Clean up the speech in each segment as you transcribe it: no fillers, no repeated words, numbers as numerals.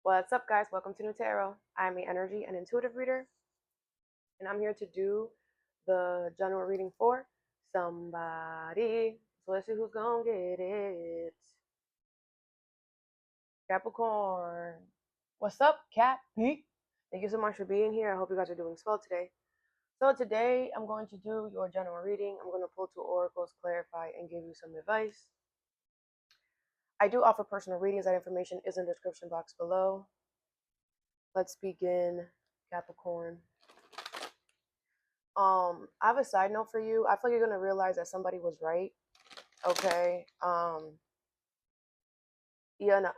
What's up, guys? Welcome to Nutarot. I'm an energy and intuitive reader, and I'm here to do the general reading for somebody. So let's see who's gonna get it. Capricorn. What's up, Cap? Thank you so much for being here. I hope you guys are doing swell today. So today I'm going to do your general reading. I'm going to pull two oracles, clarify, and give you some advice. I do offer personal readings. That information is in the description box below. Let's begin, Capricorn. I have a side note for you. I feel like you're gonna realize that somebody was right. Okay. You know.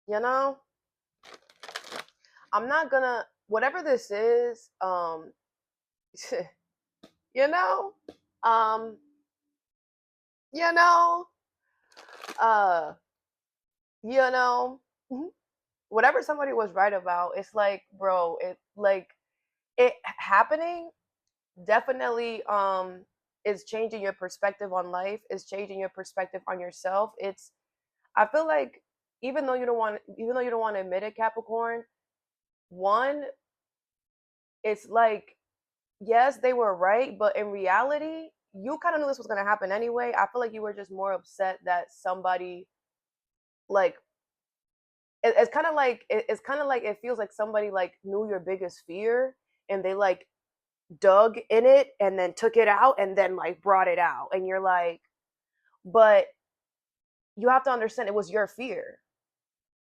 You know. I'm not gonna whatever this is, you know, um, you know, uh, you know, whatever somebody was right about, it's like, bro, it happening definitely is changing your perspective on life, is changing your perspective on yourself. I feel like even though you don't want to admit it, Capricorn, one, it's like, yes, they were right, but in reality, you kind of knew this was going to happen anyway. I feel like you were just more upset that somebody, like, it's kind of like it feels like somebody like knew your biggest fear, and they like dug in it and then took it out and then like brought it out, and you're like, but you have to understand it was your fear.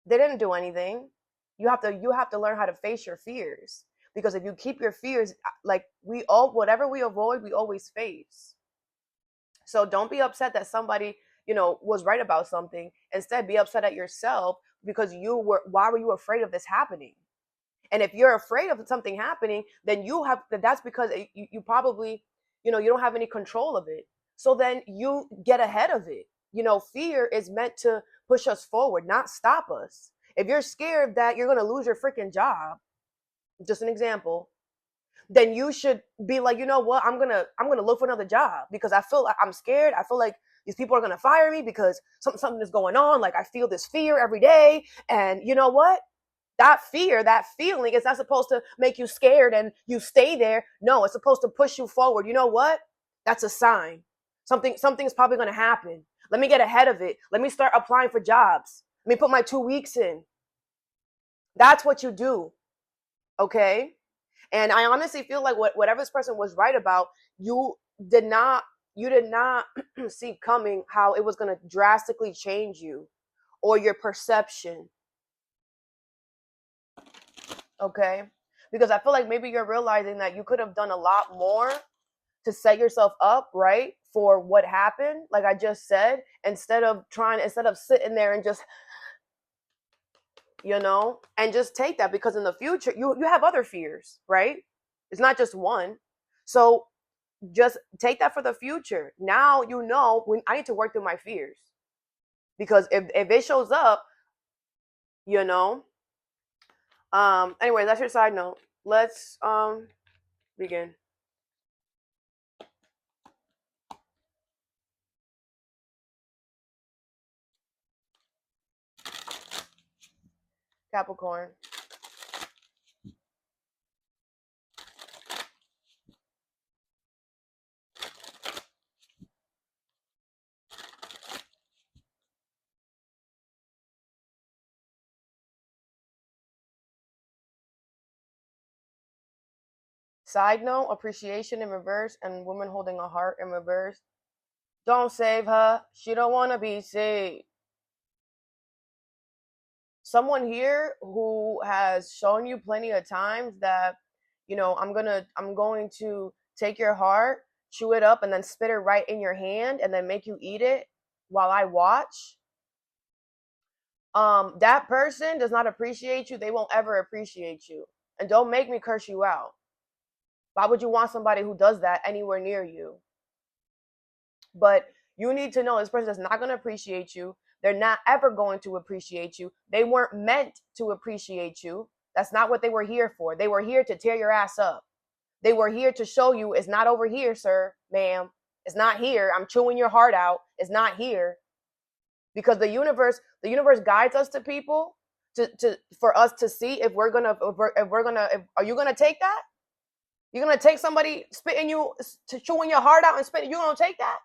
They didn't do anything. You have to learn how to face your fears, because if you keep your fears, like, whatever we avoid, we always face. So don't be upset that somebody, was right about something. Instead, be upset at yourself, because why were you afraid of this happening? And if you're afraid of something happening, then that's because you probably, you don't have any control of it. So then you get ahead of it. Fear is meant to push us forward, not stop us. If you're scared that you're going to lose your freaking job, just an example, then you should be like, you know what? I'm going to look for another job, because I feel like I'm scared. I feel like these people are going to fire me because something is going on. Like, I feel this fear every day. And you know what? That fear, that feeling is not supposed to make you scared and you stay there. No, it's supposed to push you forward. You know what? That's a sign. Something's probably going to happen. Let me get ahead of it. Let me start applying for jobs. Let me put my 2 weeks in. That's what you do. Okay? And I honestly feel like whatever this person was right about, you did not see coming how it was going to drastically change you or your perception. Okay? Because I feel like maybe you're realizing that you could have done a lot more to set yourself up, right, for what happened, like I just said, instead of sitting there and just, and just take that, because in the future, you have other fears, right? It's not just one. So just take that for the future. Now, when I need to work through my fears, because if it shows up, anyway, that's your side note. Let's begin. Capricorn. Side note, appreciation in reverse and woman holding a heart in reverse. Don't save her. She don't want to be saved. Someone here who has shown you plenty of times that, I'm going to take your heart, chew it up, and then spit it right in your hand and then make you eat it while I watch. That person does not appreciate you. They won't ever appreciate you. And don't make me curse you out. Why would you want somebody who does that anywhere near you? But you need to know this person is not going to appreciate you. They're not ever going to appreciate you. They weren't meant to appreciate you. That's not what they were here for. They were here to tear your ass up. They were here to show you it's not over here, sir, ma'am. It's not here. I'm chewing your heart out. It's not here. because the universe guides us to people for us to see if we're gonna are you gonna take that? You're gonna take somebody spitting you, chewing your heart out and spitting? You gonna take that?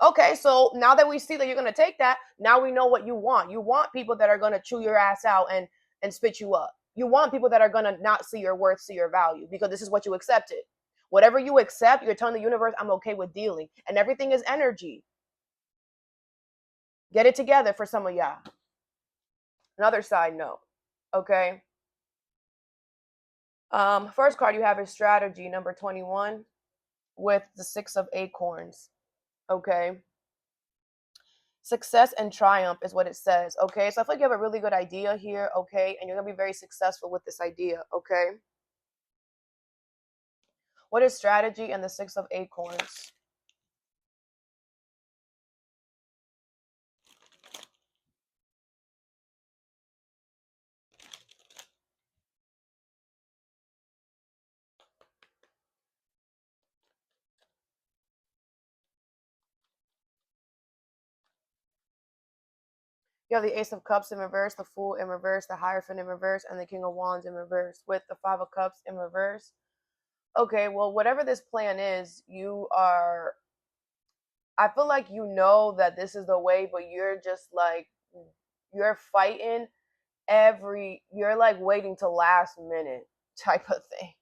Okay, so now that we see that you're gonna take that, now we know what you want. You want people that are gonna chew your ass out and spit you up. You want people that are gonna not see your worth, see your value, because this is what you accepted. Whatever you accept, you're telling the universe, I'm okay with dealing. And everything is energy. Get it together for some of y'all. Another side note, okay? First card you have is strategy, number 21, with the 6 of acorns, okay? Success and triumph is what it says, okay? So I feel like you have a really good idea here, okay? And you're going to be very successful with this idea, okay? What is strategy and the 6 of acorns? You have the Ace of Cups in reverse, the Fool in reverse, the Hierophant in reverse, and the King of Wands in reverse with the 5 of Cups in reverse. Okay, well, whatever this plan is, I feel like you know that this is the way, but you're just like, you're fighting you're like waiting to last minute type of thing.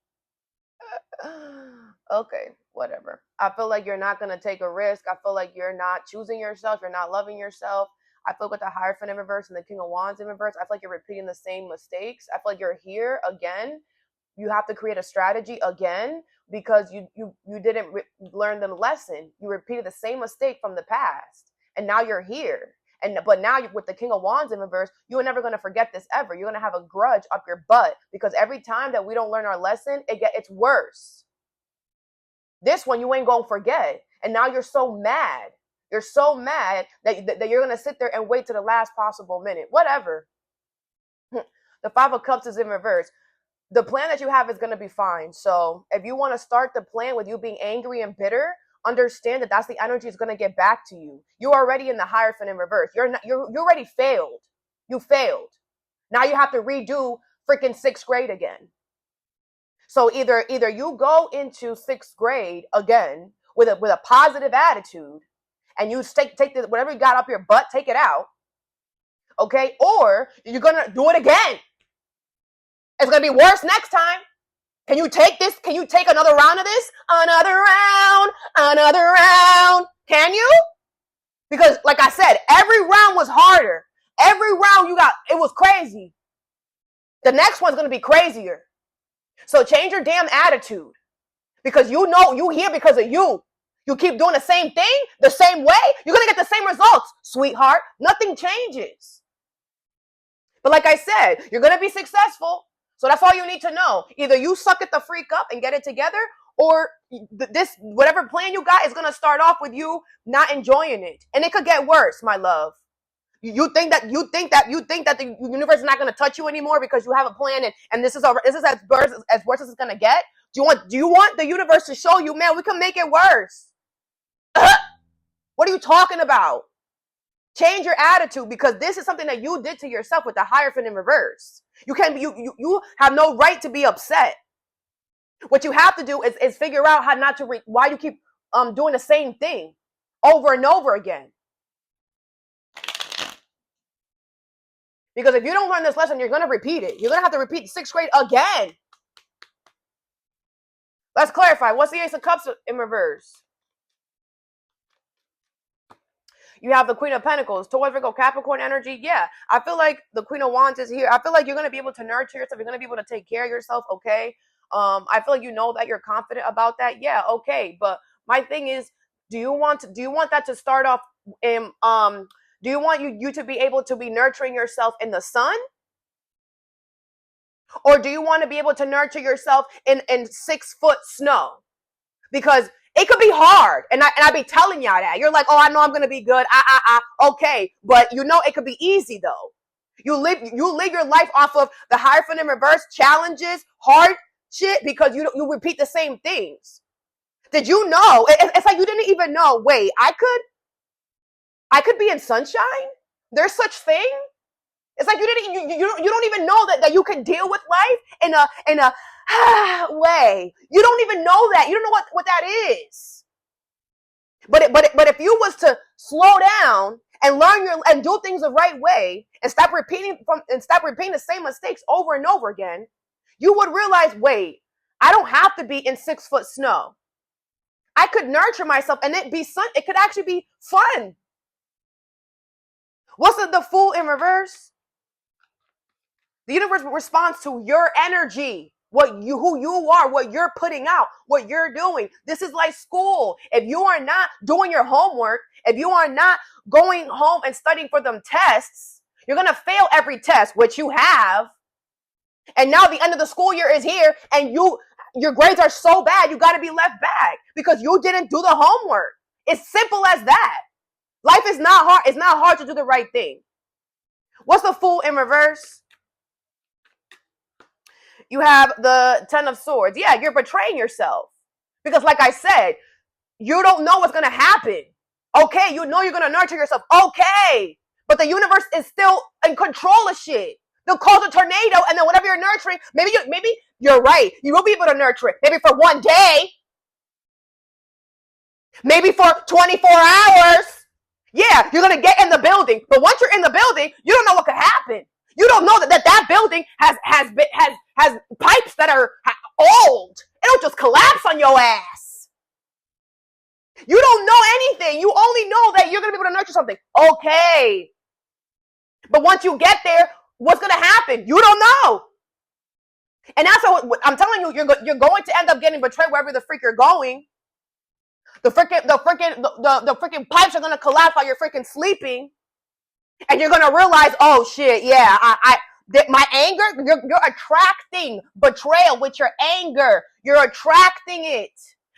Okay, whatever. I feel like you're not going to take a risk. I feel like you're not choosing yourself. You're not loving yourself. I feel with the Hierophant in reverse and the King of Wands in reverse, I feel like you're repeating the same mistakes. I feel like you're here again. You have to create a strategy again because you didn't learn the lesson. You repeated the same mistake from the past, and now you're here. But now with the King of Wands in reverse, you're never going to forget this ever. You're going to have a grudge up your butt because every time that we don't learn our lesson, it's worse. This one you ain't going to forget, and now you're so mad. You're so mad that you're going to sit there and wait to the last possible minute. Whatever. The 5 of Cups is in reverse. The plan that you have is going to be fine. So if you want to start the plan with you being angry and bitter, understand that that's the energy is going to get back to you. You're already in the Hierophant in reverse. You already failed. You failed. Now you have to redo freaking 6th grade again. So either you go into 6th grade again with a positive attitude, and you take whatever you got up your butt, take it out. Okay? Or you're going to do it again. It's going to be worse next time. Can you take this? Can you take another round of this? Another round. Can you? Because like I said, every round was harder. Every round it was crazy. The next one's going to be crazier. So change your damn attitude. Because you know you here because of you. You keep doing the same thing, the same way, you're going to get the same results, sweetheart. Nothing changes. But like I said, you're going to be successful. So that's all you need to know. Either you suck it the freak up and get it together, or this whatever plan you got is going to start off with you not enjoying it. And it could get worse, my love. You think that the universe is not going to touch you anymore because you have a plan and this is as worse as it's going to get? Do you want the universe to show you, man, we can make it worse? What are you talking about? Change your attitude, because this is something that you did to yourself with the Hierophant in reverse. You have no right to be upset. What you have to do is figure out how not to why you keep doing the same thing over and over again. Because if you don't learn this lesson, you're going to repeat it. You're going to have to repeat 6th grade again. Let's clarify. What's the Ace of Cups in reverse? You have the Queen of Pentacles, Taurus, Virgo, Capricorn energy. Yeah, I feel like the Queen of Wands is here. I feel like you're going to be able to nurture yourself. You're going to be able to take care of yourself, okay? I feel like you know that you're confident about that. Yeah, okay. But my thing is, do you want that to start off in, do you want you to be able to be nurturing yourself in the sun? Or do you want to be able to nurture yourself in 6-foot snow? Because it could be hard, and I be telling y'all that. You're like, oh, I know I'm gonna be good. Okay, but you know it could be easy though. You live your life off of the Hierophant in reverse, challenges, hard shit, because you repeat the same things. Did you know? It's like you didn't even know. Wait, I could. I could be in sunshine. There's such thing. It's like you don't even know that you can deal with life in a way. You don't even know that. You don't know what that is. But if you was to slow down and learn and do things the right way and stop repeating the same mistakes over and over again, you would realize, wait, I don't have to be in 6 foot snow. I could nurture myself and it could actually be fun. What's the Fool in reverse? The universe responds to your energy, who you are, what you're putting out, what you're doing. This is like school. If you are not doing your homework, if you are not going home and studying for them tests, you're going to fail every test, which you have. And now the end of the school year is here and your grades are so bad, you got to be left back because you didn't do the homework. It's simple as that. Life is not hard. It's not hard to do the right thing. What's the Fool in reverse? You have the 10 of Swords. Yeah, you're betraying yourself. Because like I said, you don't know what's going to happen. Okay, you know you're going to nurture yourself. Okay. But the universe is still in control of shit. They'll cause a tornado, and then whatever you're nurturing, maybe you're right. You will be able to nurture it. Maybe for one day. Maybe for 24 hours. Yeah, you're going to get in the building. But once you're in the building, you don't know what could happen. You don't know that building has pipes that are old. It'll just collapse on your ass. You don't know anything. You only know that you're going to be able to nurture something. Okay. But once you get there, what's going to happen? You don't know. And that's what I'm telling you, you're going to end up getting betrayed wherever the freak you're going. The freaking pipes are going to collapse while you're freaking sleeping. And you're going to realize, oh shit, yeah, my anger, you're attracting betrayal with your anger. You're attracting it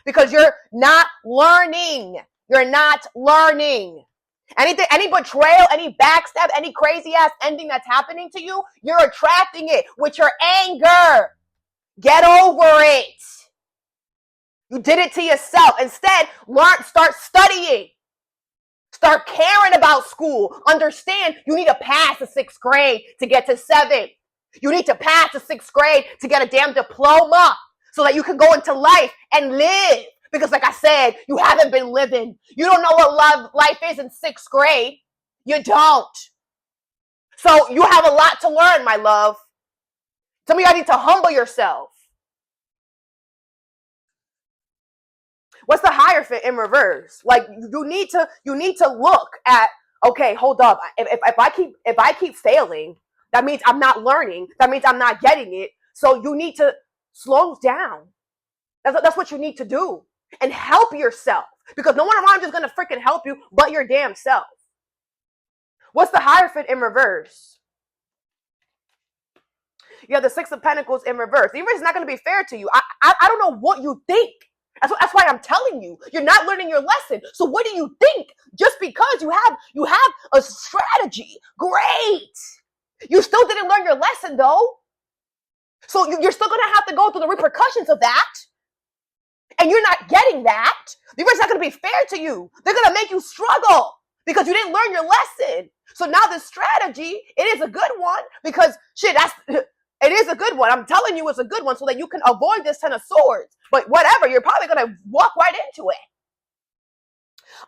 because you're not learning. You're not learning. Anything, any betrayal, any backstab, any crazy ass ending that's happening to you, you're attracting it with your anger. Get over it. You did it to yourself. Instead, start studying. Start caring about school. Understand you need to pass the 6th grade to get to 7th. You need to pass the 6th grade to get a damn diploma so that you can go into life and live. Because like I said, you haven't been living. You don't know what life is in 6th grade. You don't. So you have a lot to learn, my love. Some of you need to humble yourself. What's the Hierophant in reverse? Like you need to look at, okay, hold up. If I keep failing, that means I'm not learning. That means I'm not getting it. So you need to slow down. That's what you need to do. And help yourself. Because no one around you is going to freaking help you but your damn self. What's the Hierophant in reverse? You have the 6 of Pentacles in reverse. The universe is not going to be fair to you. I don't know what you think. That's why I'm telling you, you're not learning your lesson. So what do you think? Just because you have a strategy, great. You still didn't learn your lesson though. So you're still going to have to go through the repercussions of that. And you're not getting that. The universe is not going to be fair to you. They're going to make you struggle because you didn't learn your lesson. So now this strategy, it is a good one because shit, it is a good one. I'm telling you it's a good one so that you can avoid this 10 of Swords. But whatever, you're probably going to walk right into it.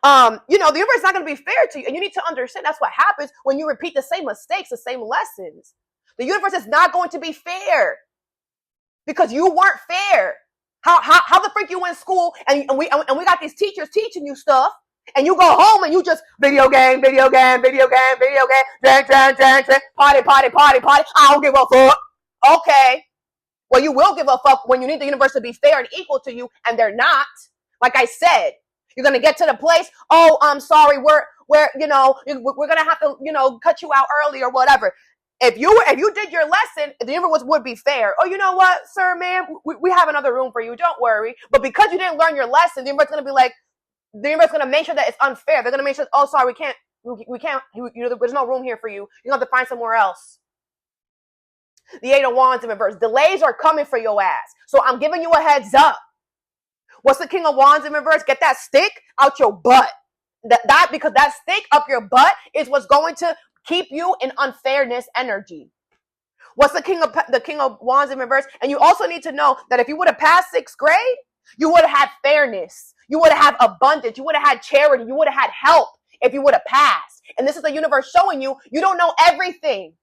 The universe is not going to be fair to you. And you need to understand that's what happens when you repeat the same mistakes, the same lessons. The universe is not going to be fair because you weren't fair. How the freak you in school and we got these teachers teaching you stuff and you go home and you just video game, drink, party. I don't give a fuck. Okay. Well, you will give a fuck when you need the universe to be fair and equal to you, and they're not. Like I said, you're gonna get to the place. Oh, I'm sorry. We're gonna have to cut you out early or whatever. If you did your lesson, the universe would be fair. Oh, you know what, sir, man, we have another room for you. Don't worry. But because you didn't learn your lesson, the universe is gonna be like, the universe is gonna make sure that it's unfair. They're gonna make sure. Oh, sorry, we can't. There's no room here for you. You have to find somewhere else. The 8 of Wands in reverse. Delays are coming for your ass. So I'm giving you a heads up. What's the King of Wands in reverse? Get that stick out your butt. That because that stick up your butt is what's going to keep you in unfairness energy. What's the King of Wands in reverse? And you also need to know that if you would have passed 6th grade, you would have had fairness. You would have had abundance. You would have had charity. You would have had help if you would have passed. And this is the universe showing you, you don't know everything.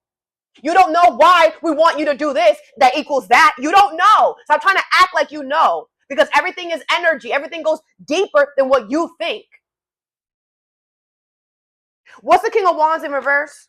You don't know why we want you to do this that equals that. You don't know. Stop trying to act like you know, because everything is energy. Everything goes deeper than what you think. What's the King of Wands in reverse?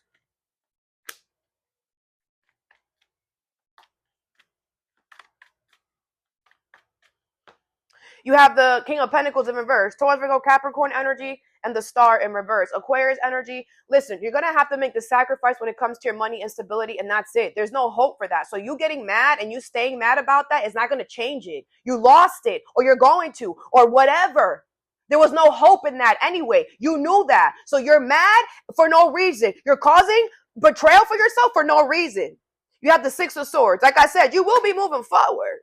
You have the King of Pentacles in reverse, Taurus, Virgo, Capricorn energy, and the Star in reverse. Aquarius energy. Listen, you're going to have to make the sacrifice when it comes to your money and stability, and that's it. There's no hope for that. So you getting mad and you staying mad about that is not going to change it. You lost it, or you're going to, or whatever. There was no hope in that anyway. You knew that. So you're mad for no reason. You're causing betrayal for yourself for no reason. You have the 6 of Swords. Like I said, you will be moving forward.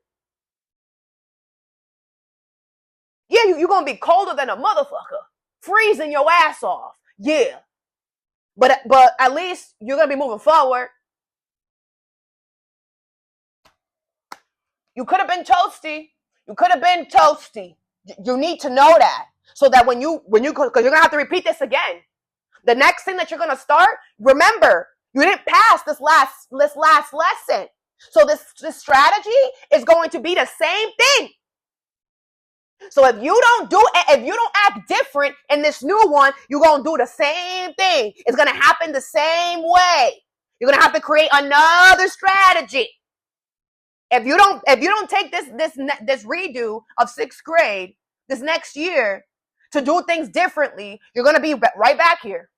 Yeah, you're going to be colder than a motherfucker. Freezing your ass off. Yeah. But at least you're going to be moving forward. You could have been toasty. You could have been toasty. You need to know that. So that when you, because you're going to have to repeat this again. The next thing that you're going to start, remember, you didn't pass this last lesson. So this strategy is going to be the same thing. So if you don't act different in this new one, you're going to do the same thing. It's going to happen the same way. You're going to have to create another strategy. If you don't take this redo of 6th grade this next year to do things differently, you're going to be right back here.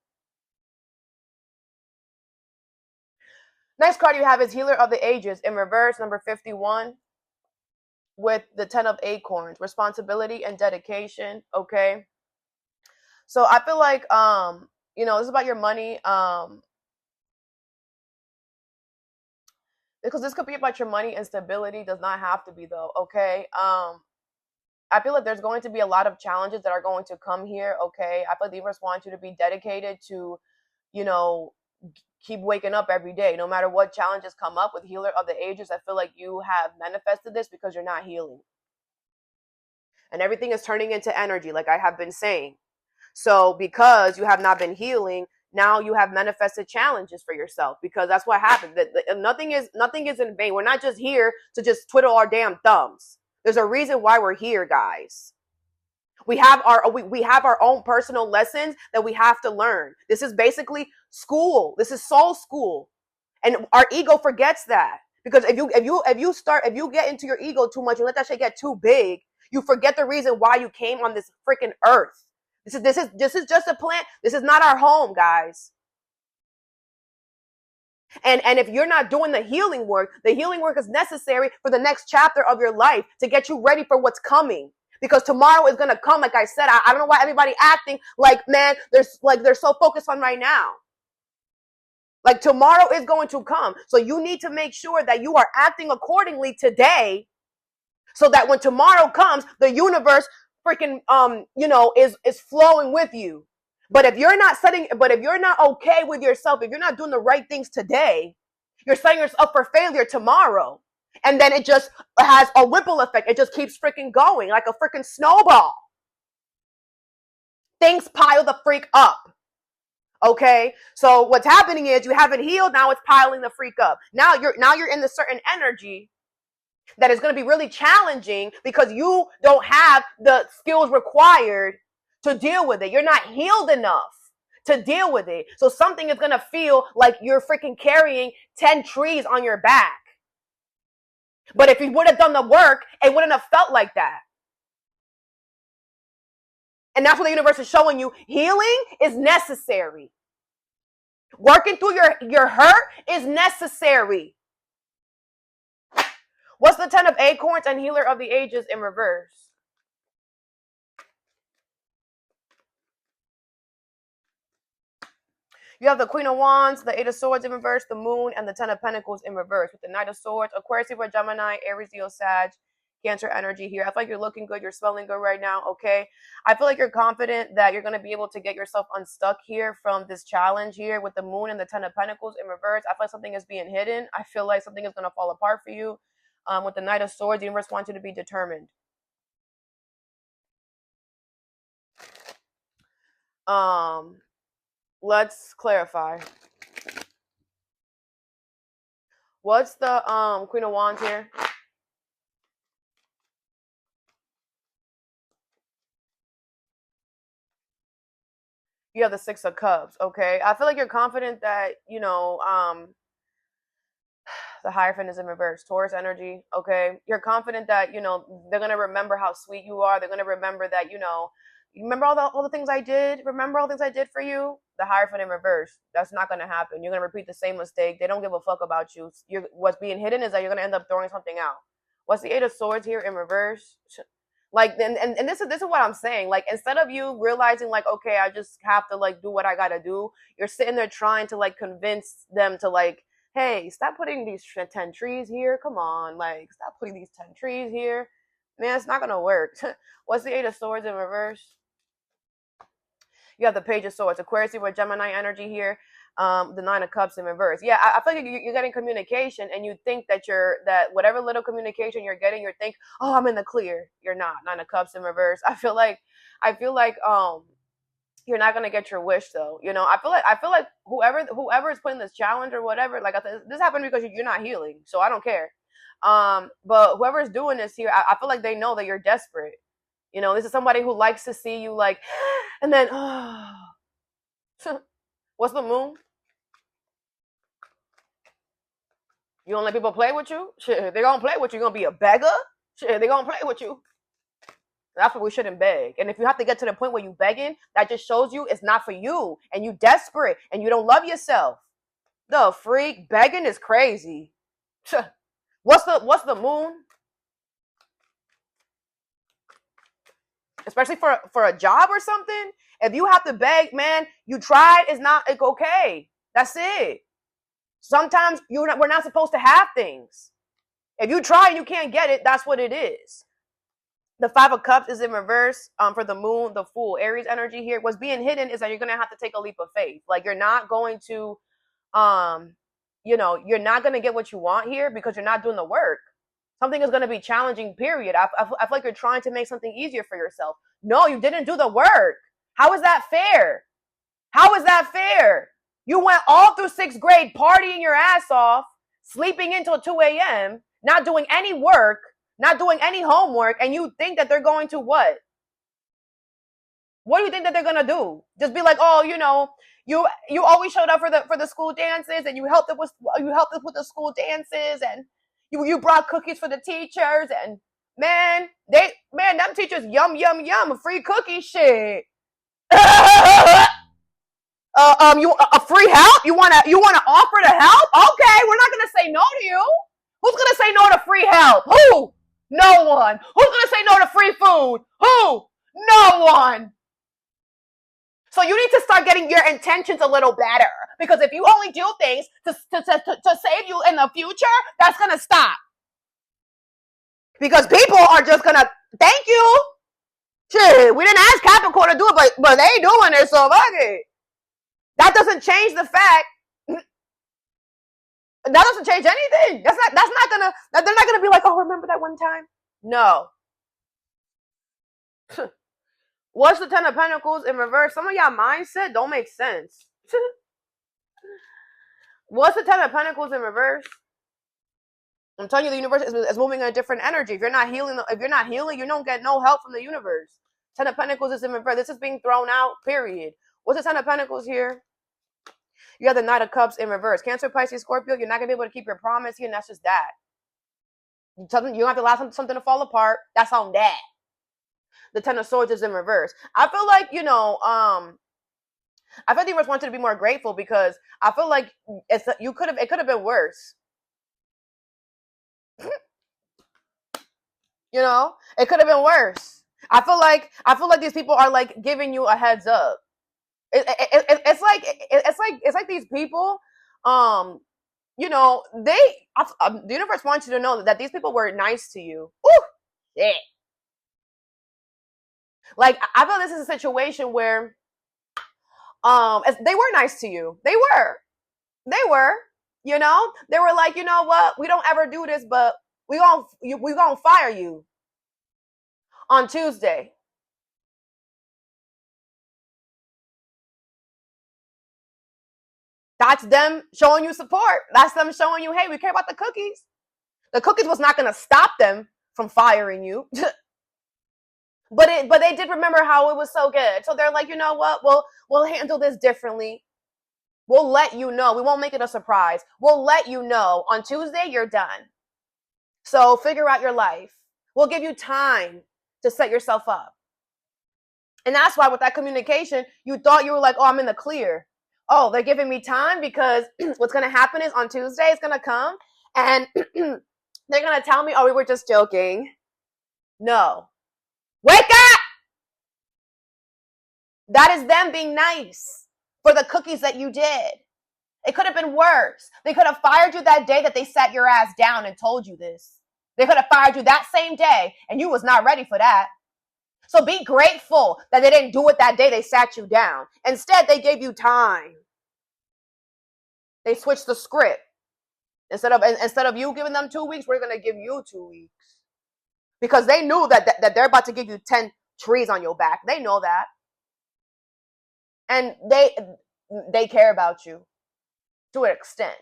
Next card you have is Healer of the Ages in reverse, number 51. With the 10 of Acorns, responsibility and dedication. Okay. So I feel like, this is about your money. Because this could be about your money and stability. Does not have to be though. Okay. I feel like there's going to be a lot of challenges that are going to come here. Okay. I feel like the universe wants you to be dedicated to, keep waking up every day, no matter what challenges come up. With Healer of the Ages, I feel like you have manifested this because you're not healing. And everything is turning into energy, like I have been saying. So because you have not been healing, now you have manifested challenges for yourself, because that's what happened. Nothing is in vain. We're not just here to just twiddle our damn thumbs. There's a reason why we're here, guys. We have our own personal lessons that we have to learn. This is basically school. This is soul school. And our ego forgets that. Because if you get into your ego too much and let that shit get too big, you forget the reason why you came on this freaking earth. This is just a plant. This is not our home, guys. And if you're not doing the healing work is necessary for the next chapter of your life to get you ready for what's coming. Because tomorrow is going to come. Like I said, I don't know why everybody acting like, man, they're so focused on right now. Like tomorrow is going to come. So you need to make sure that you are acting accordingly today, so that when tomorrow comes, the universe freaking, is flowing with you. But if you're not okay with yourself, if you're not doing the right things today, you're setting yourself up for failure tomorrow. And then it just has a ripple effect. It just keeps freaking going like a freaking snowball. Things pile the freak up. Okay? So what's happening is you haven't healed. Now it's piling the freak up. Now you're in the certain energy that is going to be really challenging because you don't have the skills required to deal with it. You're not healed enough to deal with it. So something is going to feel like you're freaking carrying 10 trees on your back. But if you would have done the work, it wouldn't have felt like that. And that's what the universe is showing you. Healing is necessary. Working through your hurt is necessary. What's the 10 of Acorns and Healer of the Ages in reverse? You have the Queen of Wands, the 8 of Swords in reverse, the Moon, and the 10 of Pentacles in reverse. With the Knight of Swords, Aquarius, Libra, Gemini, Aries, Leo, Sag, Cancer energy here. I feel like you're looking good. You're smelling good right now. Okay. I feel like you're confident that you're going to be able to get yourself unstuck here from this challenge here with the moon and the 10 of pentacles in reverse. I feel like something is being hidden. I feel like something is going to fall apart for you. With the Knight of Swords, the universe wants you to be determined. Let's clarify. What's the Queen of Wands here? You have the Six of Cups, okay? I feel like you're confident that, you know, the Hierophant is in reverse. Taurus energy, okay? You're confident that, you know, they're going to remember how sweet you are. They're going to remember that, you know, you remember all the things I did? Remember all the things I did for you? The Hierophant in reverse. That's not going to happen. You're going to repeat the same mistake. They don't give a fuck about you. What's being hidden is that you're going to end up throwing something out. What's the Eight of Swords here in reverse? Like, and this is what I'm saying. Like, instead of you realizing, like, okay, I just have to, like, do what I gotta do, you're sitting there trying to, like, convince them to, like, hey, stop putting these 10 trees here. Come on, like, stop putting these 10 trees here. Man, it's not gonna work. What's the Eight of Swords in reverse? You have the Page of Swords. Aquarius with Gemini energy here. The Nine of Cups in reverse. Yeah, I feel like you're getting communication, and you think that that whatever little communication you're getting, you think, oh, I'm in the clear. You're not. Nine of Cups in reverse. I feel like you're not gonna get your wish though. You know, I feel like whoever is putting this challenge or whatever, like this happened because you're not healing, so I don't care. But whoever's doing this here, I feel like they know that you're desperate. You know, this is somebody who likes to see you like, and then what's the moon? You don't let people play with you? Shit, they're gonna play with you. You're gonna be a beggar? Shit, they're gonna play with you. That's what we shouldn't beg. And if you have to get to the point where you begging, that just shows you it's not for you. And you desperate and you don't love yourself. The freak, begging is crazy. What's the moon? Especially for a job or something. If you have to beg, man, you tried, it's okay. That's it. Sometimes we're not supposed to have things. If you try and you can't get it, that's what it is. The Five of Cups is in reverse for the moon, the Fool, Aries energy here. What's being hidden is that you're going to have to take a leap of faith. Like, you're not going to, you know, you're not going to get what you want here because you're not doing the work. Something is going to be challenging, period. I feel like you're trying to make something easier for yourself. No, you didn't do the work. How is that fair? How is that fair? You went all through 6th grade partying your ass off, sleeping until 2 a.m., not doing any work, not doing any homework, and you think that they're going to what? What do you think that they're going to do? Just be like, oh, you know, you always showed up for the school dances, and you helped us with the school dances, and you brought cookies for the teachers, and man, them teachers yum free cookie shit. You a free help? You wanna offer to help? Okay, we're not gonna say no to you. Who's gonna say no to free help? Who? No one. Who's gonna say no to free food? Who? No one. So you need to start getting your intentions a little better, because if you only do things to save you in the future, that's gonna stop. Because people are just gonna thank you. Shit, we didn't ask Capricorn to do it, but they doing it, so fuck it. That doesn't change the fact. That doesn't change anything. They're not gonna be like, oh, remember that one time? No. What's the 10 of Pentacles in reverse? Some of y'all mindset don't make sense. What's the 10 of Pentacles in reverse? I'm telling you, the universe is moving in a different energy. If you're not healing, you don't get no help from the universe. 10 of Pentacles is in reverse. This is being thrown out, period. What's the 10 of Pentacles here? You have the Knight of Cups in reverse. Cancer, Pisces, Scorpio, you're not going to be able to keep your promise here, and that's just that. You don't have to allow something to fall apart. That's on that. The 10 of Swords is in reverse. I feel like, you know, I feel the universe wants you to be more grateful, because I feel like it could have been worse. You know, it could have been worse. I feel like these people are like giving you a heads up. It's like these people, you know, the universe wants you to know that these people were nice to you. Ooh, shit. Like, I feel this is a situation where they were nice to you. They were, you know, they were like, you know what, we don't ever do this, but we gonna fire you on Tuesday. That's them showing you support. That's them showing you, hey, we care about the cookies. The cookies was not gonna stop them from firing you. But they did remember how it was so good. So they're like, you know what? We'll handle this differently. We'll let you know. We won't make it a surprise. We'll let you know on Tuesday you're done. So figure out your life. We'll give you time to set yourself up. And that's why with that communication, you thought you were like, oh, I'm in the clear. Oh, they're giving me time because what's going to happen is on Tuesday it's going to come and they're going to tell me, oh, we were just joking. No. Wake up! That is them being nice for the cookies that you did. It could have been worse. They could have fired you that day that they sat your ass down and told you this. They could have fired you that same day and you was not ready for that. So be grateful that they didn't do it that day they sat you down. Instead, they gave you time. They switched the script. Instead of you giving them 2 weeks, we're going to give you 2 weeks. Because they knew that they're about to give you 10 trees on your back. They know that. And they care about you to an extent.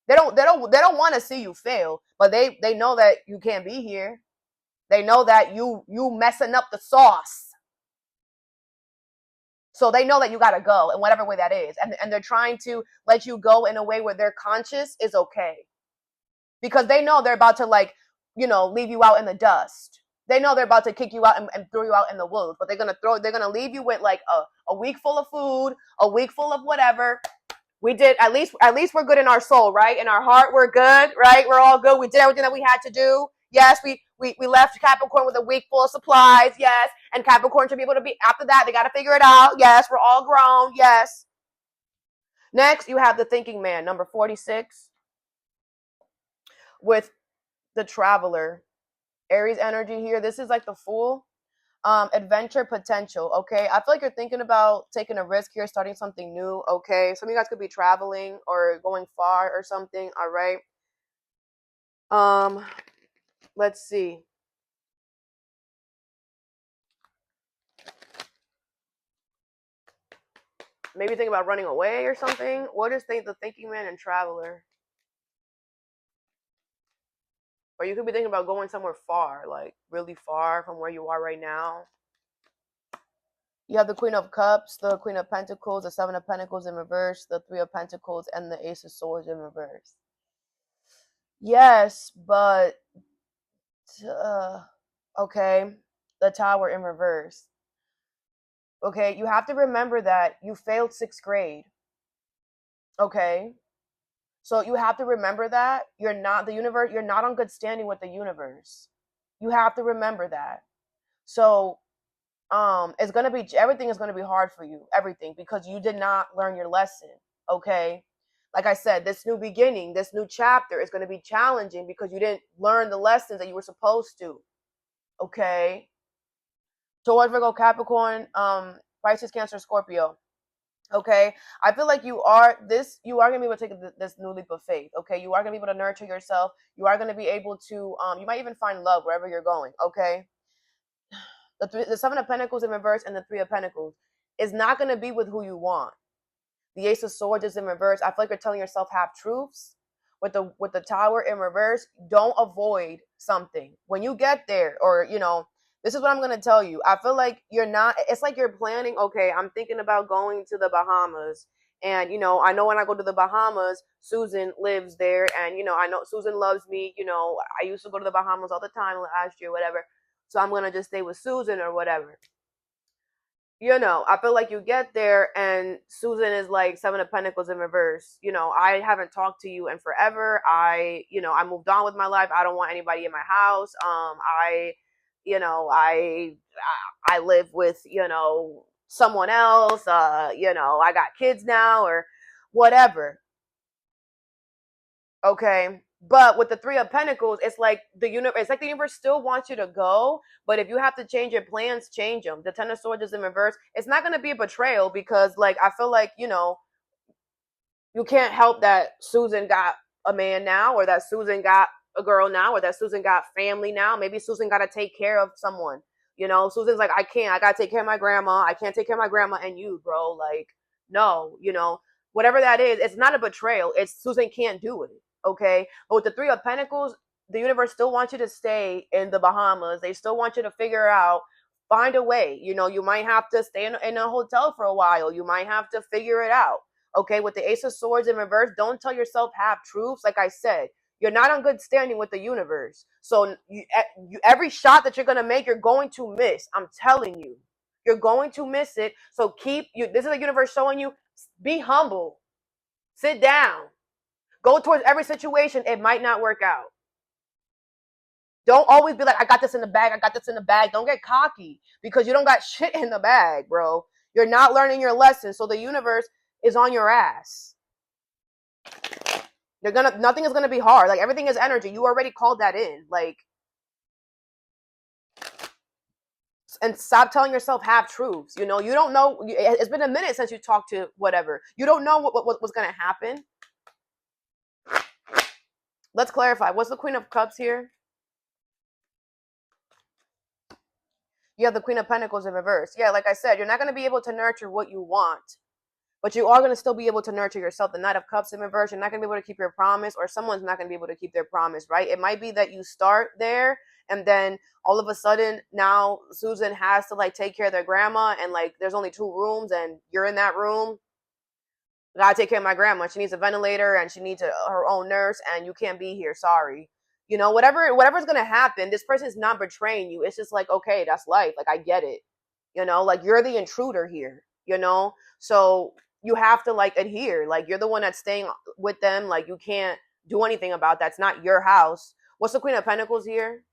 They don't want to see you fail, but they know that you can't be here. They know that you messing up the sauce. So they know that you got to go in whatever way that is. And they're trying to let you go in a way where their conscience is okay. Because they know they're about to, like, you know, leave you out in the dust. They know they're about to kick you out and throw you out in the woods. But they're going to leave you with like a week full of food, a week full of whatever. We did, at least we're good in our soul, right? In our heart, we're good, right? We're all good. We did everything that we had to do. Yes, we left Capricorn with a week full of supplies. Yes. And Capricorn should be able to be, after that, they got to figure it out. Yes. We're all grown. Yes. Next, you have the thinking man, number 46, with the traveler. Aries energy here. This is like the Fool. Adventure potential. Okay. I feel like you're thinking about taking a risk here, starting something new. Okay. Some of you guys could be traveling or going far or something. All right. Let's see. Maybe think about running away or something. What is the thinking man and traveler? Or you could be thinking about going somewhere far, like really far from where you are right now. You have the Queen of Cups, the Queen of Pentacles, the Seven of Pentacles in reverse, the Three of Pentacles, and the Ace of Swords in reverse. Yes, but okay, the Tower in reverse. Okay, you have to remember that you failed 6th grade. Okay, so you have to remember that you're not on good standing with the universe. You have to remember that. So it's gonna be, everything is gonna be hard for you, everything, because you did not learn your lesson. Okay, like I said, this new beginning, this new chapter is gonna be challenging because you didn't learn the lessons that you were supposed to. Okay, Taurus, Virgo, Capricorn, Pisces, Cancer, Scorpio. Okay, I feel like you are gonna be able to take this new leap of faith. Okay, you are gonna be able to nurture yourself. You are gonna be able to you might even find love wherever you're going. Okay, the Seven of Pentacles in reverse and the Three of Pentacles is not gonna be with who you want. The Ace of Swords is in reverse. I feel like you're telling yourself half truths. With the Tower in reverse, don't avoid something when you get there, or you know. This is what I'm going to tell you. I feel like you're not, it's like you're planning, okay, I'm thinking about going to the Bahamas. And, you know, I know when I go to the Bahamas, Susan lives there. And, you know, I know Susan loves me. You know, I used to go to the Bahamas all the time last year, whatever. So I'm going to just stay with Susan or whatever. You know, I feel like you get there and Susan is like Seven of Pentacles in reverse. You know, I haven't talked to you in forever. I moved on with my life. I don't want anybody in my house. I live with, someone else, I got kids now or whatever. Okay. But with the Three of Pentacles, it's like the universe still wants you to go, but if you have to change your plans, change them. The Ten of Swords is in reverse. It's not going to be a betrayal because, like, I feel like, you know, you can't help that Susan got a man now, or that Susan got a girl now, or that Susan got family now. Maybe Susan got to take care of someone. You know, Susan's like, I got to take care of my grandma. I can't take care of my grandma and you, bro. Like, no, you know, whatever that is, it's not a betrayal. It's Susan can't do it. Okay. But with the Three of Pentacles, the universe still wants you to stay in the Bahamas. They still want you to figure out, find a way. You know, you might have to stay in a hotel for a while. You might have to figure it out. Okay. With the Ace of Swords in reverse, don't tell yourself half truths. Like I said, you're not on good standing with the universe. So every shot that you're going to make, you're going to miss. I'm telling you, you're going to miss it. So this is the universe showing you, be humble, sit down, go towards every situation. It might not work out. Don't always be like, I got this in the bag. I got this in the bag. Don't get cocky because you don't got shit in the bag, bro. You're not learning your lesson. So the universe is on your ass. Nothing is gonna be hard. Like, everything is energy. You already called that in. Like, and stop telling yourself half truths. You know, you don't know. It's been a minute since you talked to whatever. You don't know what's gonna happen. Let's clarify. What's the Queen of Cups here? You have the Queen of Pentacles in reverse. Yeah, like I said, you're not gonna be able to nurture what you want. But you are going to still be able to nurture yourself. The Knight of Cups in reverse, you're not going to be able to keep your promise, or someone's not going to be able to keep their promise, right? It might be that you start there, and then all of a sudden now Susan has to, like, take care of their grandma, and, like, there's only 2 rooms, and you're in that room. I gotta take care of my grandma. She needs a ventilator, and she needs her own nurse, and you can't be here. Sorry. You know, whatever's going to happen, this person's not betraying you. It's just like, okay, that's life. Like, I get it. You know, like, you're the intruder here, you know? So you have to, like, adhere. Like, you're the one that's staying with them. Like, you can't do anything about that. It's not your house. What's the Queen of Pentacles here?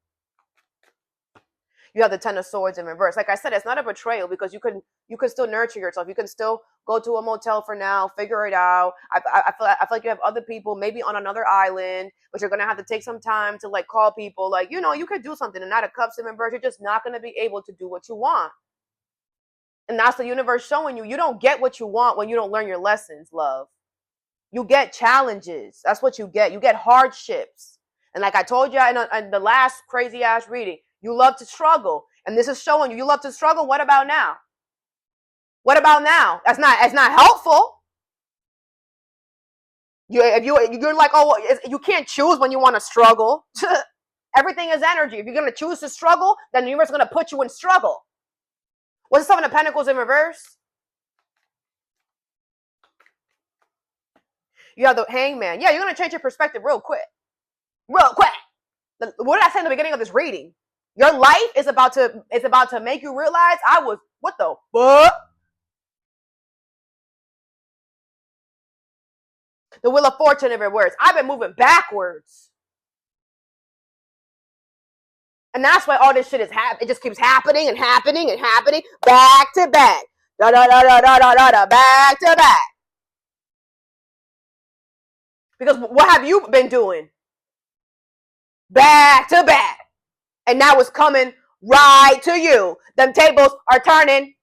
You have the Ten of Swords in reverse. Like I said, it's not a betrayal because you can still nurture yourself. You can still go to a motel for now, figure it out. I feel like you have other people maybe on another island, but you're going to have to take some time to, like, call people. Like, you know, you could do something. And Knight of Cups in reverse, you're just not going to be able to do what you want. And that's the universe showing you. You don't get what you want when you don't learn your lessons, love. You get challenges. That's what you get. You get hardships. And like I told you in the last crazy ass reading, you love to struggle. And this is showing you love to struggle. What about now? What about now? That's not helpful. You're like, oh, you can't choose when you want to struggle. Everything is energy. If you're going to choose to struggle, then the universe is going to put you in struggle. What's the Seven of Pentacles in reverse? You have the Hangman. Yeah, you're going to change your perspective real quick. Real quick. What did I say in the beginning of this reading? Your life is about to make you realize what the fuck? The Wheel of Fortune in reverse. I've been moving backwards. And that's why all this shit is happening. It just keeps happening and happening and happening. Back to back. Da da da da da da da da. Back to back. Because what have you been doing? Back to back. And now it's coming right to you. Them tables are turning.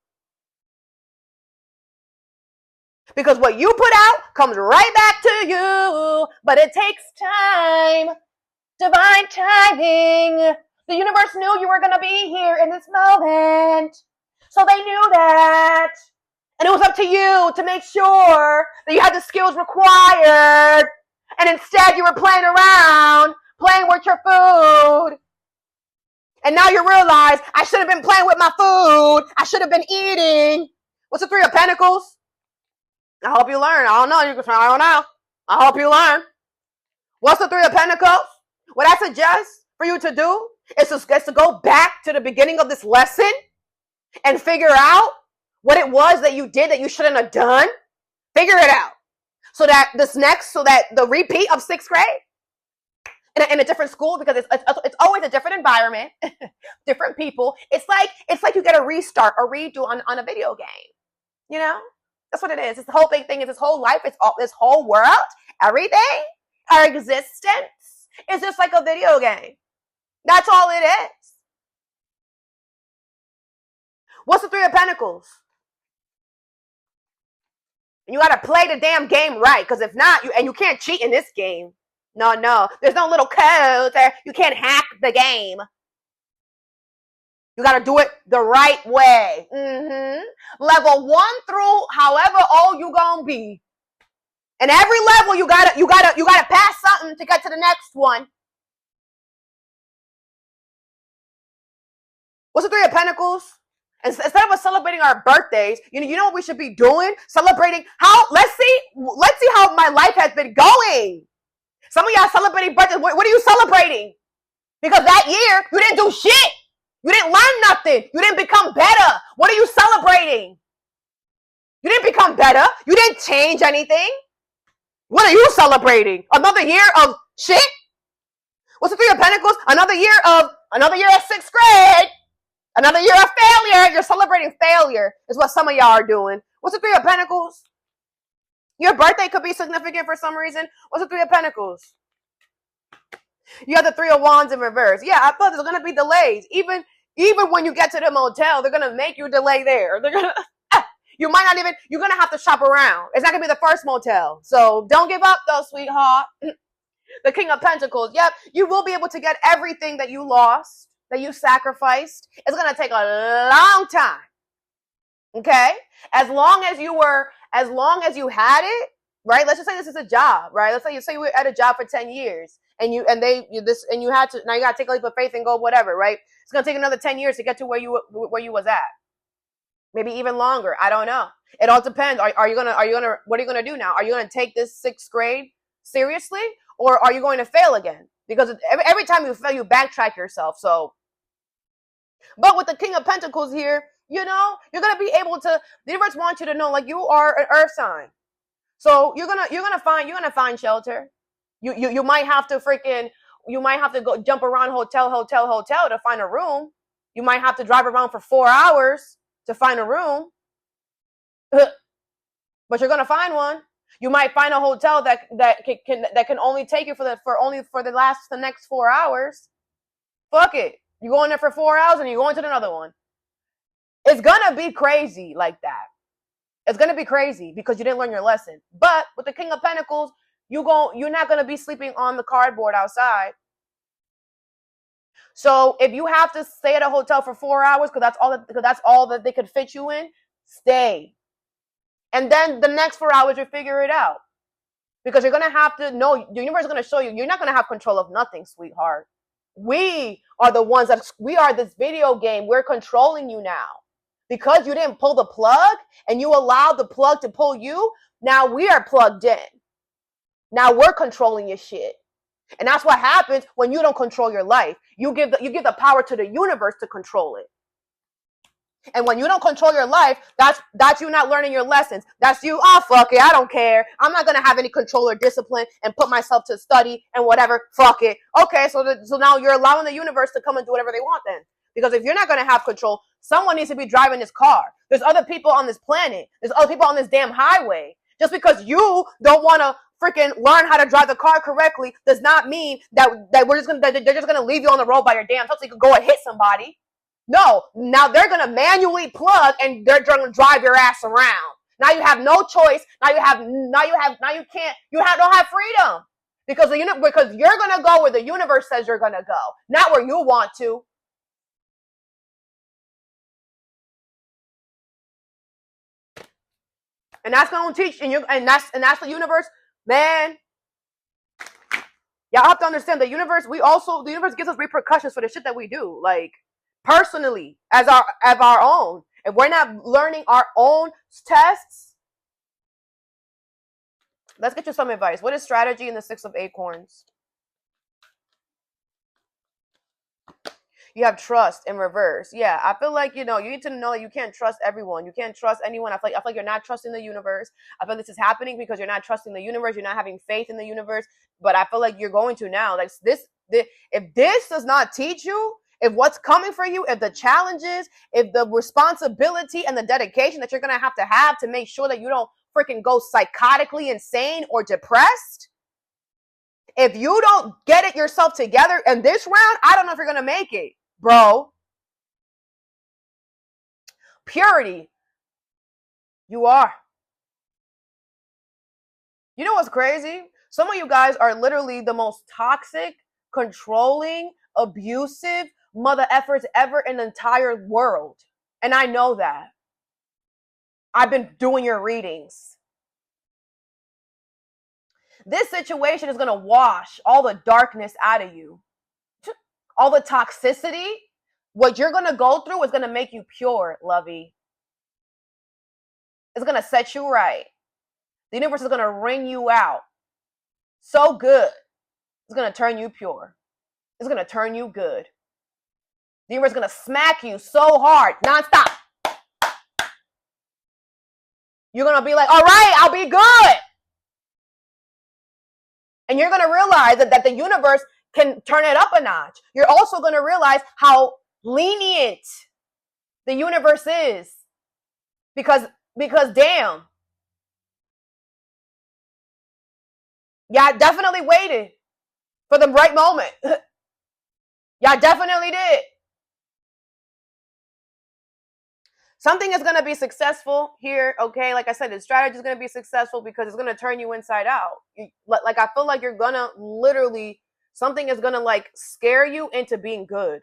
Because what you put out comes right back to you. But it takes time. Divine timing. The universe knew you were going to be here in this moment. So they knew that. And it was up to you to make sure that you had the skills required. And instead you were playing around, playing with your food. And now you realize, I should have been playing with my food. I should have been eating. What's the Three of Pentacles? I hope you learn. I don't know. I don't know. I hope you learn. What's the Three of Pentacles? What I suggest for you to do is to go back to the beginning of this lesson and figure out what it was that you did that you shouldn't have done. Figure it out. So that the repeat of 6th grade in a different school, because it's always a different environment, different people. It's like you get a restart, a redo on a video game. You know? That's what it is. It's the whole big thing. It's this whole life. It's all this whole world, everything, our existence. It's just like a video game. That's all it is. What's the Three of Pentacles? You got to play the damn game right, because if not, you can't cheat in this game. No. There's no little code there. You can't hack the game. You got to do it the right way. Level 1 through however old you gonna be. And every level you gotta pass something to get to the next one. What's the Three of Pentacles? Instead of us celebrating our birthdays, you know what we should be doing? Celebrating let's see how my life has been going. Some of y'all celebrating birthdays. What are you celebrating? Because that year you didn't do shit. You didn't learn nothing. You didn't become better. What are you celebrating? You didn't become better. You didn't change anything. What are you celebrating? Another year of shit? What's the Three of Pentacles? Another year of 6th grade. Another year of failure. You're celebrating failure is what some of y'all are doing. What's the Three of Pentacles? Your birthday could be significant for some reason. What's the Three of Pentacles? You have the Three of Wands in reverse. Yeah, I thought there's going to be delays. Even when you get to the motel, they're going to make you delay there. They're going to... You might not even... You're going to have to shop around. It's not going to be the first motel. So don't give up, though, sweetheart. The King of Pentacles. Yep, you will be able to get everything that you lost, that you sacrificed. It's going to take a long time. Okay? As long as you had it, right? Let's just say this is a job, right? Let's say you were at a job for 10 years and you had to, now you got to take a leap of faith and go whatever, right? It's going to take another 10 years to get to where you was at. Maybe even longer. I don't know. It all depends. What are you going to do now? Are you going to take this 6th grade seriously, or are you going to fail again? Because every time you fail, you backtrack yourself. So, but with the King of Pentacles here, you know, you're going to be able to, the universe wants you to know, like, you are an earth sign. So you're going to find shelter. You might have to go jump around hotel to find a room. You might have to drive around for 4 hours to find a room. But you're going to find one. You might find a hotel that can only take you for the next 4 hours. Fuck it. You go in there for 4 hours and you go into another one. It's going to be crazy like that. It's going to be crazy because you didn't learn your lesson. But with the King of Pentacles, you're not going to be sleeping on the cardboard outside. So if you have to stay at a hotel for 4 hours because that's all that they could fit you in, stay. And then the next 4 hours, you figure it out. Because you're going to have to know, the universe is going to show you, you're not going to have control of nothing, sweetheart. We are the ones we are this video game. We're controlling you now. Because you didn't pull the plug and you allowed the plug to pull you, now we are plugged in. Now we're controlling your shit. And that's what happens when you don't control your life. You give the power to the universe to control it. And when you don't control your life, that's you not learning your lessons. That's you, oh, fuck it, I don't care. I'm not going to have any control or discipline and put myself to study and whatever. Fuck it. Okay, so now you're allowing the universe to come and do whatever they want then. Because if you're not going to have control, someone needs to be driving this car. There's other people on this planet. There's other people on this damn highway. Just because you don't want to freaking learn how to drive the car correctly does not mean that they're just going to leave you on the road by your damn self so you can go and hit somebody. No, now they're going to manually plug and they're going to drive your ass around. Now you have no choice. Now you don't have freedom because you're going to go where the universe says you're going to go, not where you want to. And that's going to teach, and that's the universe, man. Y'all have to understand the universe gives us repercussions for the shit that we do, like personally, as our own. If we're not learning our own tests, let's get you some advice. What is strategy in the 6 of Acorns? You have trust in reverse. Yeah, I feel like, you need to know that you can't trust everyone. You can't trust anyone. I feel like you're not trusting the universe. I feel this is happening because you're not trusting the universe. You're not having faith in the universe. But I feel like you're going to now. Like if this does not teach you, if what's coming for you, if the challenges, if the responsibility and the dedication that you're going to have to make sure that you don't freaking go psychotically insane or depressed, If you don't get it yourself together in this round, I don't know if you're going to make it, bro. Purity. You are. You know what's crazy? Some of you guys are literally the most toxic, controlling, abusive mother effers ever in the entire world. And I know that. I've been doing your readings. This situation is going to wash all the darkness out of you. All the toxicity. What you're going to go through is going to make you pure, lovey. It's going to set you right. The universe is going to wring you out. So good. It's going to turn you pure. It's going to turn you good. The universe is going to smack you so hard, nonstop. You're going to be like, all right, I'll be good. And you're going to realize that the universe can turn it up a notch. You're also going to realize how lenient the universe is. Because damn. Y'all definitely waited for the right moment. Y'all definitely did. Something is going to be successful here, okay? Like I said, the strategy is going to be successful because it's going to turn you inside out. Like, I feel like you're going to literally, something is going to, like, scare you into being good.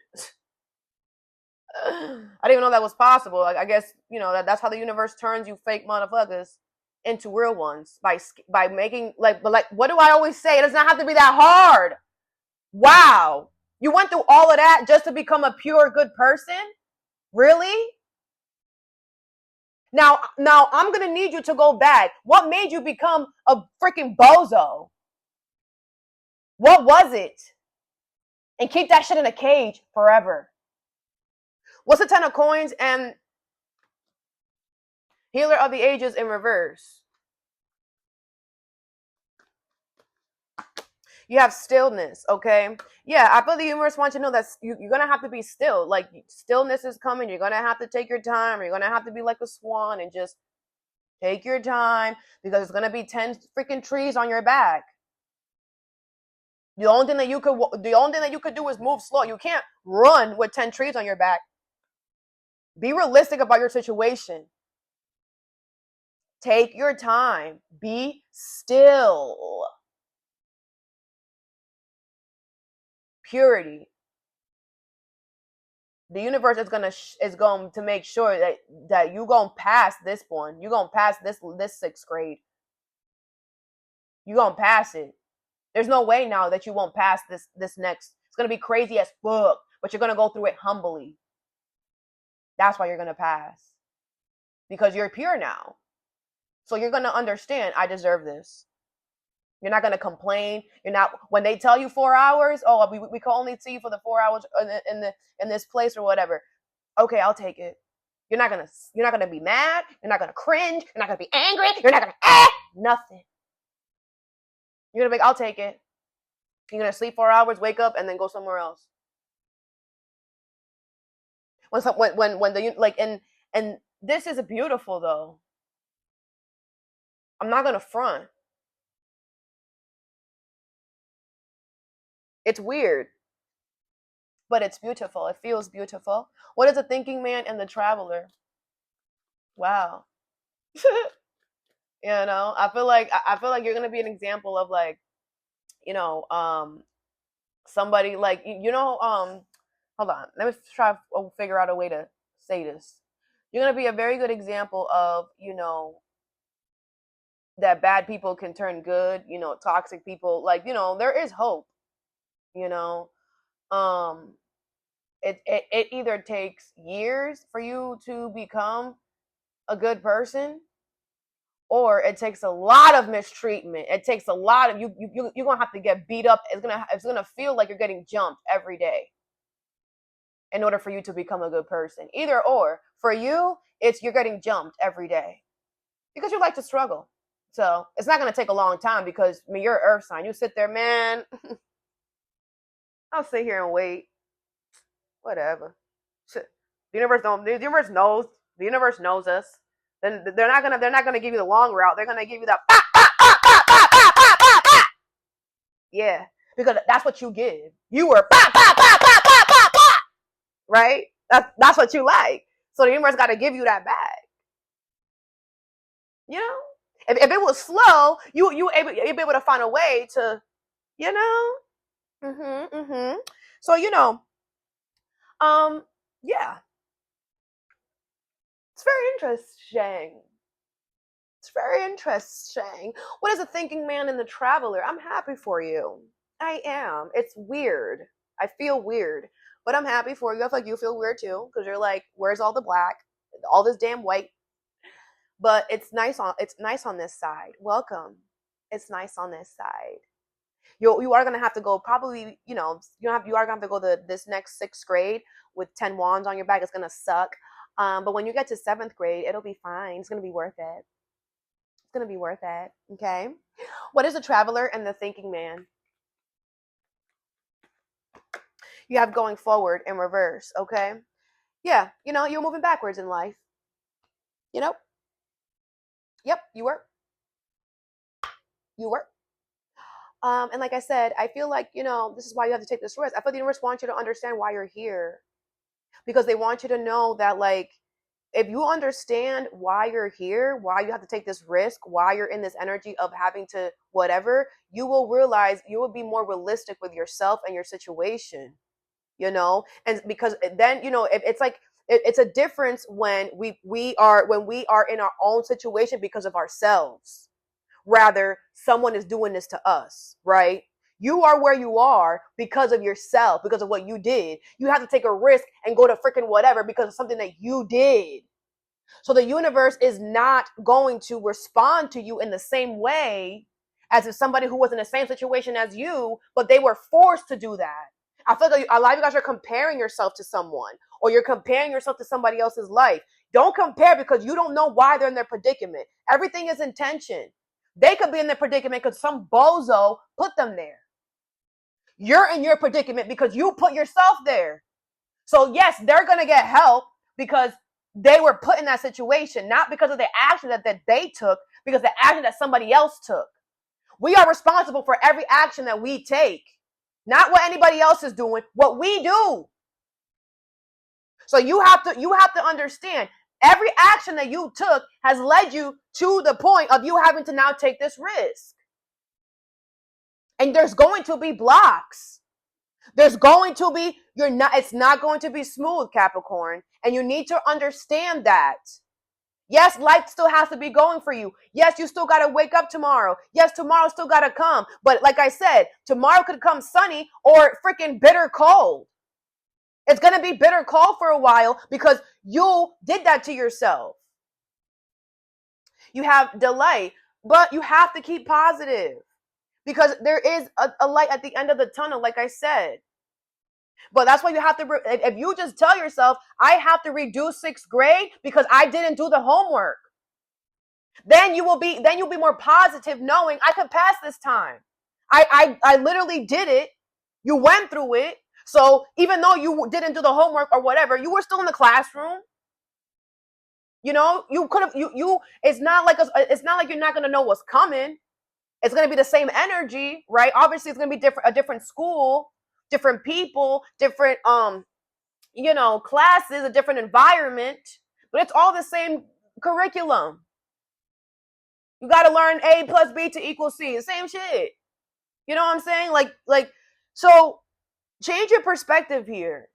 I didn't even know that was possible. Like, I guess, you know, that's how the universe turns you fake motherfuckers into real ones. By making, like, but like, what do I always say? It does not have to be that hard. Wow. You went through all of that just to become a pure, good person? Really? Now I'm going to need you to go back. What made you become a freaking bozo? What was it? And keep that shit in a cage forever. What's the 10 of coins and Healer of the Ages in reverse? You have stillness, okay? Yeah, I feel the universe wants you to know that you're going to have to be still. Like, stillness is coming. You're going to have to take your time. You're going to have to be like a swan and just take your time because it's going to be 10 freaking trees on your back. The only thing that you could do is move slow. You can't run with 10 trees on your back. Be realistic about your situation. Take your time. Be still. Purity. The universe is going to make sure that you going to pass this one. You going to pass this 6th grade. You going to pass it. There's no way now that you won't pass this next. It's going to be crazy as fuck, but you're going to go through it humbly. That's why you're going to pass. Because you're pure now. So you're going to understand, I deserve this. You're not going to complain. You're not, when they tell you 4 hours, oh, we can only see you for the 4 hours in this place or whatever. Okay, I'll take it. You're not going to be mad. You're not going to cringe. You're not going to be angry. You're not going to, nothing. You're going to be like, I'll take it. You're going to sleep 4 hours, wake up, and then go somewhere else. When the, like, and this is beautiful though. I'm not going to front. It's weird, but it's beautiful. It feels beautiful. What is the thinking man and the traveler? Wow. You know, I feel like you're gonna be an example of, like, you know, somebody like, you know, hold on, let me try to figure out a way to say this. You're gonna be a very good example of, you know, that bad people can turn good. You know, toxic people, like, you know, there is hope. You know, it either takes years for you to become a good person, or it takes a lot of mistreatment. It takes a lot of you're gonna have to get beat up. It's gonna feel like you're getting jumped every day in order for you to become a good person. Either or. For you, it's you're getting jumped every day because you like to struggle. So it's not gonna take a long time because, I mean, you're an earth sign. You sit there, man. I'll sit here and wait. Whatever. The universe knows. The universe knows us. Then they're not gonna give you the long route. They're gonna give you the Yeah, because that's what you give. You were pop, pop, pop, pop, pop, pop, pop, right? That's what you like. So the universe got to give you that back. You know, if it was slow, you'd be able to find a way to, you know. So yeah, it's very interesting. It's very interesting. What is a thinking man and the traveler? I'm happy for you. I am. It's weird. I feel weird, but I'm happy for you. I feel like you feel weird too, because you're like, where's all the black, all this damn white? But it's nice on this side. Welcome. It's nice on this side. You are gonna have to go probably, you are gonna have to go this next 6th grade with 10 wands on your back. It's gonna suck. But when you get to 7th grade, it'll be fine. It's gonna be worth it. It's gonna be worth it. Okay. What is the traveler and the thinking man? You have going forward in reverse. Okay. Yeah. You're moving backwards in life. Yep. You were. You were. And like I said, I feel like, this is why you have to take this risk. I feel the universe wants you to understand why you're here, because they want you to know that, like, if you understand why you're here, why you have to take this risk, why you're in this energy of having to whatever, you will realize you will be more realistic with yourself and your situation, and because then, it's like, it's a difference when we are in our own situation because of ourselves. Rather, someone is doing this to us, right? You are where you are because of yourself, because of what you did. You have to take a risk and go to freaking whatever because of something that you did. So the universe is not going to respond to you in the same way as if somebody who was in the same situation as you, but they were forced to do that. I feel like a lot of you guys are comparing yourself to someone, or you're comparing yourself to somebody else's life. Don't compare, because you don't know why they're in their predicament. Everything is intention. They could be in their predicament because some bozo put them there. You're in your predicament because you put yourself there. So yes, they're going to get help because they were put in that situation, not because of the action that they took, because the action that somebody else took. We are responsible for every action that we take, not what anybody else is doing, what we do. So you have to understand, every action that you took has led you to the point of you having to now take this risk. And there's going to be blocks. There's going to be, it's not going to be smooth, Capricorn. And you need to understand that. Yes, life still has to be going for you. Yes, you still got to wake up tomorrow. Yes, tomorrow still got to come. But like I said, tomorrow could come sunny or freaking bitter cold. It's going to be bitter cold for a while because you did that to yourself. You have delay, but you have to keep positive because there is a light at the end of the tunnel, like I said. But that's why you have to, if you just tell yourself, I have to redo 6th grade because I didn't do the homework, then you'll be more positive knowing I could pass this time. I literally did it. You went through it. So even though you didn't do the homework or whatever, you were still in the classroom. You could have, it's not like you're not going to know what's coming. It's going to be the same energy, right? Obviously it's going to be a different school, different people, different, classes, a different environment, but it's all the same curriculum. You got to learn A plus B to equal C, the same shit. You know what I'm saying? So change your perspective here.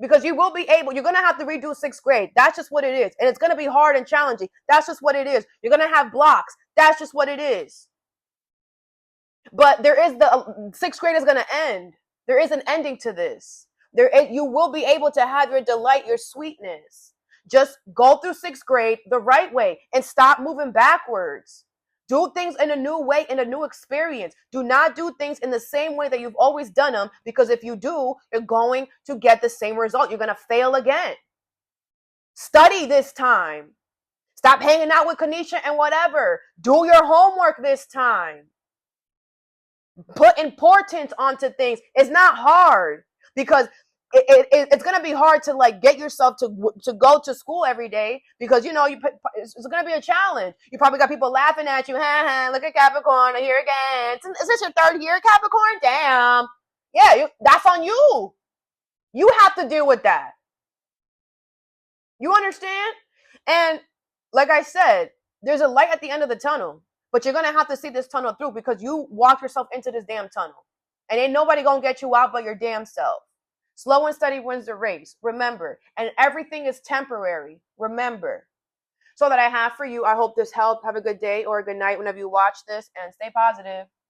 Because you're going to have to redo 6th grade. That's just what it is. And it's going to be hard and challenging. That's just what it is. You're going to have blocks. That's just what it is. But there is 6th grade is going to end. There is an ending to this. You will be able to have your delight, your sweetness. Just go through 6th grade the right way and stop moving backwards. Do things in a new way, in a new experience. Do not do things in the same way that you've always done them, because if you do, you're going to get the same result. You're going to fail again. Study this time. Stop hanging out with Kanisha and whatever. Do your homework this time. Put importance onto things. It's not hard, because it's gonna be hard to like get yourself to go to school every day because it's gonna be a challenge. You probably got people laughing at you. Ha ha! Look at Capricorn here again. Is this your third year, Capricorn? Damn. Yeah, that's on you. You have to deal with that. You understand? And like I said, there's a light at the end of the tunnel, but you're gonna have to see this tunnel through because you walked yourself into this damn tunnel, and ain't nobody gonna get you out but your damn self. Slow and steady wins the race. Remember, and everything is temporary. Remember. So that I have for you. I hope this helped. Have a good day or a good night whenever you watch this, and stay positive.